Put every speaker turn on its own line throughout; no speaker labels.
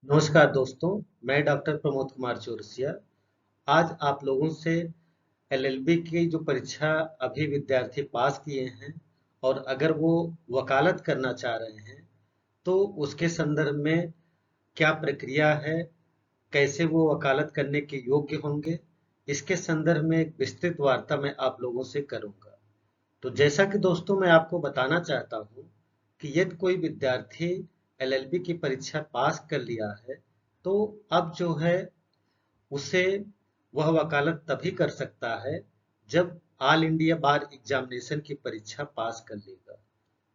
नमस्कार दोस्तों। मैं डॉक्टर प्रमोद कुमार चौरसिया आज आप लोगों से एलएलबी की जो परीक्षा अभी विद्यार्थी पास किए हैं और अगर वो वकालत करना चाह रहे हैं तो उसके संदर्भ में क्या प्रक्रिया है, कैसे वो वकालत करने के योग्य होंगे, इसके संदर्भ में एक विस्तृत वार्ता मैं आप लोगों से करूंगा। तो जैसा कि दोस्तों मैं आपको बताना चाहता हूँ कि यदि कोई विद्यार्थी एलएलबी की परीक्षा पास कर लिया है तो अब जो है उसे वह वकालत तभी कर सकता है जब ऑल इंडिया बार एग्जामिनेशन की परीक्षा पास कर लेगा।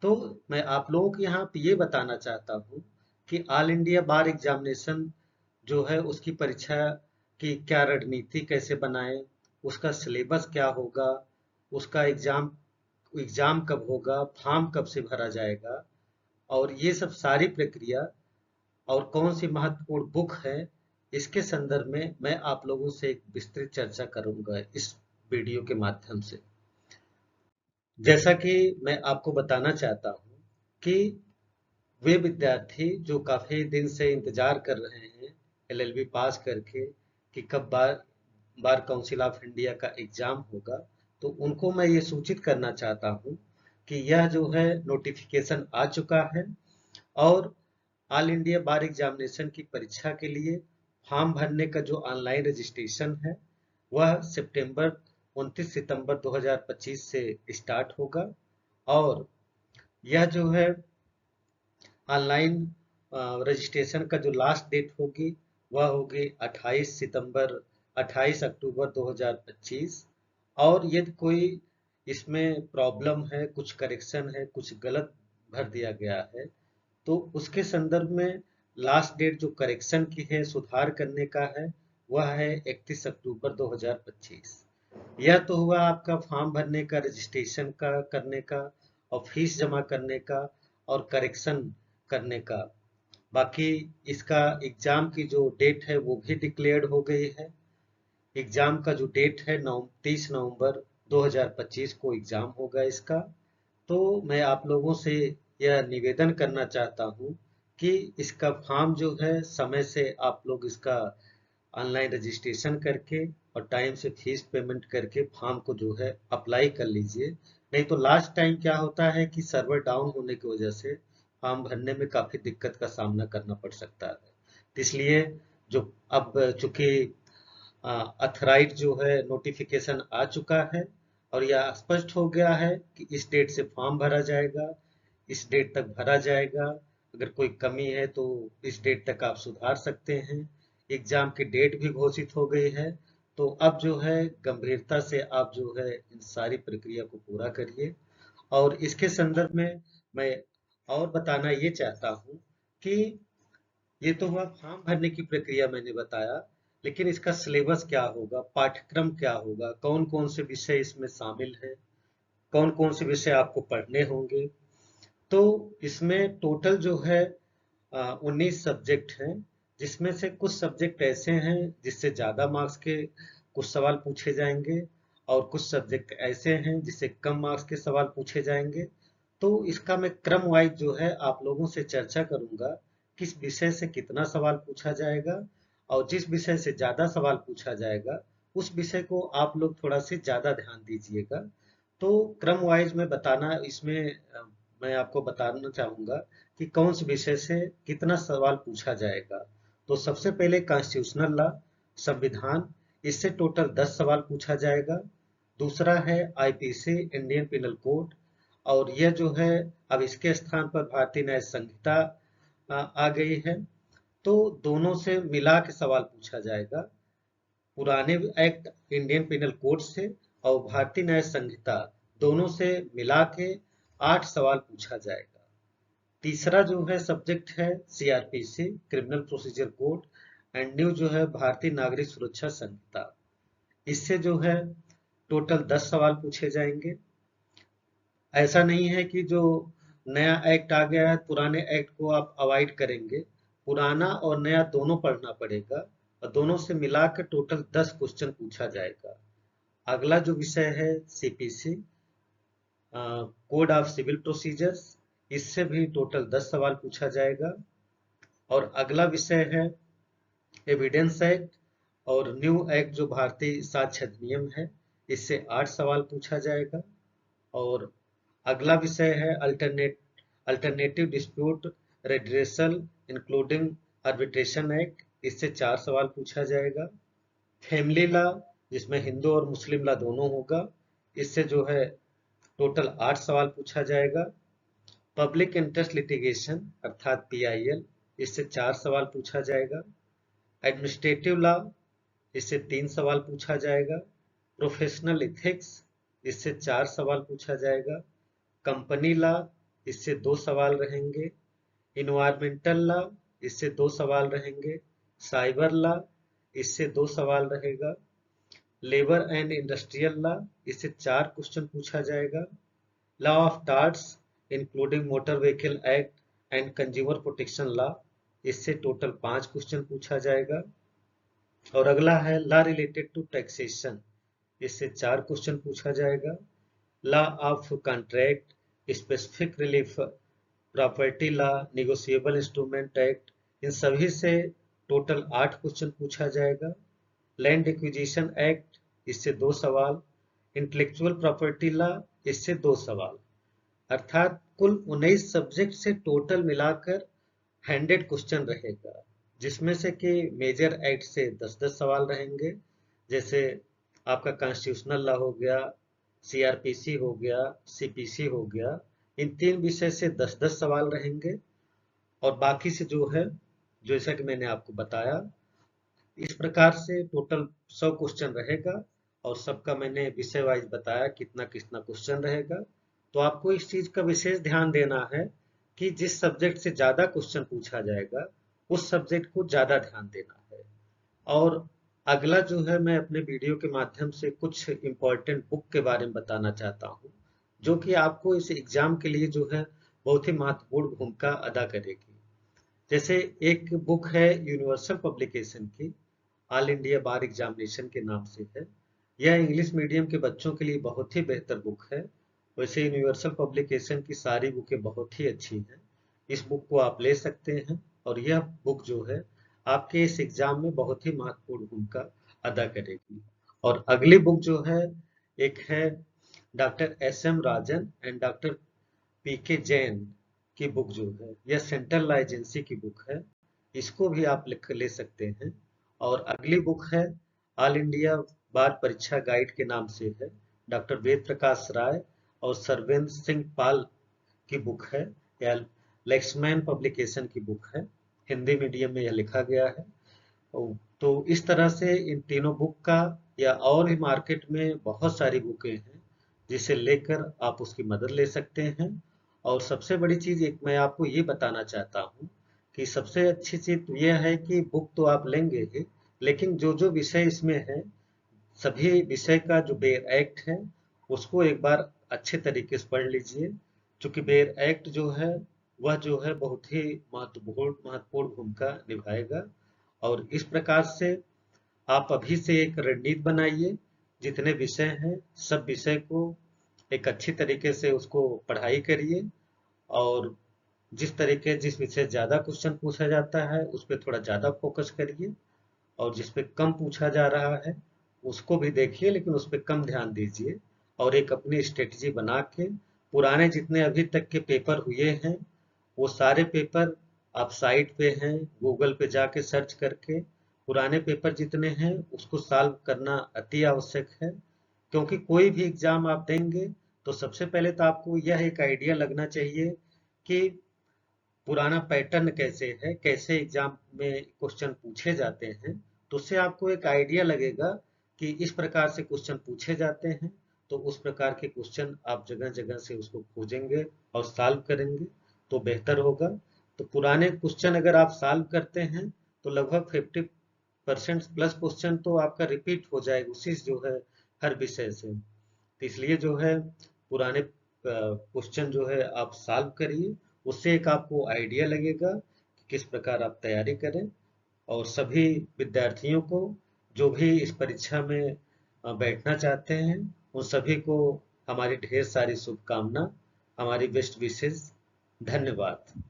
तो मैं आप लोगों को यहाँ पे ये बताना चाहता हूँ कि ऑल इंडिया बार एग्जामिनेशन जो है उसकी परीक्षा की क्या रणनीति कैसे बनाएं, उसका सिलेबस क्या होगा, उसका एग्जाम एग्जाम कब होगा, फॉर्म कब से भरा जाएगा और ये सब सारी प्रक्रिया और कौन सी महत्वपूर्ण बुक है, इसके संदर्भ में मैं आप लोगों से एक विस्तृत चर्चा करूंगा इस वीडियो के माध्यम से। जैसा कि मैं आपको बताना चाहता हूँ कि वे विद्यार्थी जो काफी दिन से इंतजार कर रहे हैं एलएलबी पास करके कि कब बार काउंसिल ऑफ इंडिया का एग्जाम होगा, तो उनको मैं ये सूचित करना चाहता हूँ कि यह जो है नोटिफिकेशन आ चुका है और ऑल इंडिया बार एग्जामिनेशन की परीक्षा के लिए फॉर्म भरने का जो ऑनलाइन रजिस्ट्रेशन है वह सितंबर 29 सितंबर 2025 से स्टार्ट होगा और यह जो है ऑनलाइन रजिस्ट्रेशन का जो लास्ट डेट होगी वह होगी 28 सितंबर 28 अक्टूबर 2025। और यदि कोई इसमें प्रॉब्लम है, कुछ करेक्शन है, कुछ गलत भर दिया गया है तो उसके संदर्भ में लास्ट डेट जो करेक्शन की है, सुधार करने का है, वह है 31 अक्टूबर 2025। यह तो हुआ आपका फॉर्म भरने का, रजिस्ट्रेशन का करने का और फीस जमा करने का और करेक्शन करने का। बाकी इसका एग्जाम की जो डेट है वो भी डिक्लेयर्ड हो गई है। एग्जाम का जो डेट है 30 नवंबर 2025 को एग्जाम होगा इसका। तो मैं आप लोगों से यह निवेदन करना चाहता हूँ कि इसका फॉर्म जो है समय से आप लोग इसका ऑनलाइन रजिस्ट्रेशन करके और टाइम से फीस पेमेंट करके फॉर्म को जो है अप्लाई कर लीजिए। नहीं तो लास्ट टाइम क्या होता है कि सर्वर डाउन होने की वजह से फॉर्म भरने में काफी दिक्कत का सामना करना पड़ सकता है। तो इसलिए जो अब चूंकि अथराइज जो है नोटिफिकेशन आ चुका है और यह स्पष्ट हो गया है कि इस डेट से फॉर्म भरा जाएगा, इस डेट तक भरा जाएगा, अगर कोई कमी है तो इस डेट तक आप सुधार सकते हैं। एग्जाम की डेट भी घोषित हो गई है। तो अब जो है गंभीरता से आप जो है इन सारी प्रक्रिया को पूरा करिए। और इसके संदर्भ में मैं और बताना ये चाहता हूँ कि ये तो हुआ फॉर्म भरने की प्रक्रिया मैंने बताया, लेकिन इसका सिलेबस क्या होगा, पाठ्यक्रम क्या होगा, कौन कौन से विषय इसमें शामिल है, कौन कौन से विषय आपको पढ़ने होंगे। तो इसमें टोटल जो है 19 सब्जेक्ट हैं, जिसमें से कुछ सब्जेक्ट ऐसे हैं जिससे ज्यादा मार्क्स के कुछ सवाल पूछे जाएंगे और कुछ सब्जेक्ट ऐसे हैं जिससे कम मार्क्स के सवाल पूछे जाएंगे। तो इसका मैं क्रम वाइज जो है आप लोगों से चर्चा करूंगा, किस विषय से कितना सवाल पूछा जाएगा और जिस विषय से ज्यादा सवाल पूछा जाएगा उस विषय को आप लोग थोड़ा से ज्यादा ध्यान दीजिएगा। तो क्रम वाइज में बताना इसमें मैं आपको बताना चाहूंगा कि कौन से विषय से कितना सवाल पूछा जाएगा। तो सबसे पहले कॉन्स्टिट्यूशनल लॉ, संविधान, इससे टोटल 10 सवाल पूछा जाएगा। दूसरा है आईपीसी, इंडियन पिनल कोड, और यह जो है अब इसके स्थान पर भारतीय न्याय संहिता आ गई है। तो दोनों से मिला के सवाल पूछा जाएगा, पुराने एक्ट इंडियन पिनल कोड से और भारतीय न्याय संहिता दोनों से मिला के 8 सवाल पूछा जाएगा। तीसरा जो है सब्जेक्ट है CrPC, criminal procedure code, and new जो है भारतीय नागरिक सुरक्षा संहिता। इससे जो है टोटल 10 सवाल पूछे जाएंगे। ऐसा नहीं है कि जो नया एक्ट आ गया है पुराने एक्ट को आप अवॉइड करेंगे, पुराना और नया दोनों पढ़ना पड़ेगा और दोनों से मिलाकर टोटल 10 क्वेश्चन पूछा जाएगा। अगला जो विषय है CPC, code of civil procedures, इससे भी टोटल 10 सवाल पूछा जाएगा। और अगला विषय है एविडेंस एक्ट और न्यू एक्ट जो भारतीय साक्ष्य अधिनियम है, इससे 8 सवाल पूछा जाएगा। और अगला विषय है alternative dispute redressal including arbitration act, इससे 4 सवाल पूछा जाएगा। फैमिली लॉ, जिसमें हिंदू और मुस्लिम लॉ दोनों होगा, इससे जो है टोटल 8 सवाल पूछा जाएगा। पब्लिक इंटरेस्ट लिटिगेशन अर्थात पीआईएल, इससे 4 सवाल पूछा जाएगा। एडमिनिस्ट्रेटिव लॉ, इससे 3 सवाल पूछा जाएगा। प्रोफेशनल इथिक्स, इससे 4 सवाल पूछा जाएगा। कंपनी लॉ, इससे 2 सवाल रहेंगे। इन्वायरमेंटल लॉ, इससे 2 सवाल रहेंगे। साइबर लॉ, इससे 2 सवाल रहेगा। लेबर एंड इंडस्ट्रियल लॉ, इससे 4 क्वेश्चन पूछा जाएगा। Law of tarts including motor vehicle act and consumer protection law, इससे टोटल 5 क्वेश्चन पूछा जाएगा। और अगला है लॉ रिलेटेड टू टैक्सेशन, इससे 4 क्वेश्चन पूछा जाएगा। Law of contract, specific relief, property law, negotiable instrument act, इन सभी से टोटल 8 क्वेश्चन पूछा जाएगा। लैंड एक्विजिशन एक्ट, इससे 2 सवाल। इंटेलेक्चुअल प्रॉपर्टी लॉ, इससे 2 सवाल। अर्थात कुल 19 सब्जेक्ट से टोटल मिलाकर 100 क्वेश्चन रहेगा, जिसमें से कि मेजर एक्ट से 10-10 सवाल रहेंगे, जैसे आपका कॉन्स्टिट्यूशनल लॉ हो गया, सीआरपीसी हो गया, सीपीसी हो गया, इन 3 विषय से 10-10 सवाल रहेंगे। और बाकी से जो है, जैसा कि मैंने आपको बताया, इस प्रकार से टोटल 100 क्वेश्चन रहेगा। और सबका मैंने विषय वाइज बताया कितना कितना क्वेश्चन रहेगा। तो आपको इस चीज का विशेष ध्यान देना है कि जिस सब्जेक्ट से ज्यादा क्वेश्चन पूछा जाएगा, उस सब्जेक्ट को ज्यादा ध्यान देना है। और अगला जो है, मैं अपने वीडियो के माध्यम से कुछ इम्पोर्टेंट बुक के बारे में बताना चाहता हूँ, जो कि आपको इस एग्जाम के लिए जो है बहुत ही महत्वपूर्ण भूमिका अदा करेगी। जैसे एक बुक है यूनिवर्सल पब्लिकेशन की, ऑल इंडिया बार एग्जामिनेशन के नाम से है। यह इंग्लिश मीडियम के बच्चों के लिए बहुत ही बेहतर बुक है। वैसे यूनिवर्सल पब्लिकेशन की सारी बुकें बहुत ही अच्छी हैं। इस बुक को आप ले सकते हैं और यह बुक जो है आपके इस एग्जाम में बहुत ही महत्वपूर्ण भूमिका अदा करेगी। और अगली बुक जो है, एक है doctor S M Rajan and doctor P K Jain की बुक जो है, यह सेंट्रल लॉ एजेंसी की बुक है। इसको भी आप ले सकते हैं। और अगली बुक है ऑल इंडिया बार परीक्षा गाइड के नाम से है, डॉक्टर वेद प्रकाश राय और सरवेंद्र सिंह पाल की बुक है। यह लेक्समैन पब्लिकेशन की बुक है, हिंदी मीडियम में यह लिखा गया है। तो इस तरह से इन तीनों बुक का, या और भी मार्केट में बहुत सारी बुकें हैं जिसे लेकर आप उसकी मदद ले सकते हैं। और सबसे बड़ी चीज एक मैं आपको ये बताना चाहता हूँ कि सबसे अच्छी चीज तो यह है कि बुक तो आप लेंगे ही, लेकिन जो जो विषय इसमें है, सभी विषय का जो बेयर एक्ट है, उसको एक बार अच्छे तरीके से पढ़ लीजिए। क्योंकि बेयर एक्ट जो है, वह जो है बहुत ही महत्वपूर्ण भूमिका निभाएगा। और इस प्रकार से आप अभी से एक रणनीति बनाइए, जितने विषय हैं सब विषय को एक अच्छी तरीके से उसको पढ़ाई करिए। और जिस विषय ज्यादा क्वेश्चन पूछा जाता है उस पर थोड़ा ज्यादा फोकस करिए, और जिस पे कम पूछा जा रहा है उसको भी देखिए, लेकिन उस पर कम ध्यान दीजिए। और एक अपनी स्ट्रेटजी बना के पुराने जितने अभी तक के पेपर हुए हैं, वो सारे पेपर आप साइट पे हैं, गूगल पे जाके सर्च करके पुराने पेपर जितने हैं उसको सॉल्व करना अति आवश्यक है। क्योंकि कोई भी एग्जाम आप देंगे तो सबसे पहले तो आपको यह एक आइडिया लगना चाहिए कि पुराना पैटर्न कैसे है, कैसे एग्जाम में क्वेश्चन पूछे जाते हैं। तो उससे आपको एक आइडिया लगेगा कि इस प्रकार से क्वेश्चन पूछे जाते हैं, तो उस प्रकार के क्वेश्चन आप जगह जगह से उसको खोजेंगे और सॉल्व करेंगे तो बेहतर होगा। तो पुराने क्वेश्चन अगर आप सॉल्व करते हैं तो लगभग 50% प्लस क्वेश्चन तो आपका रिपीट हो जाएगा उसी जो है हर विषय से। तो इसलिए जो है पुराने क्वेश्चन जो है आप सॉल्व करिए, उससे एक आपको आइडिया लगेगा कि किस प्रकार आप तैयारी करें। और सभी विद्यार्थियों को जो भी इस परीक्षा में बैठना चाहते हैं, उन सभी को हमारी ढेर सारी शुभकामना, हमारी बेस्ट विशेष। धन्यवाद।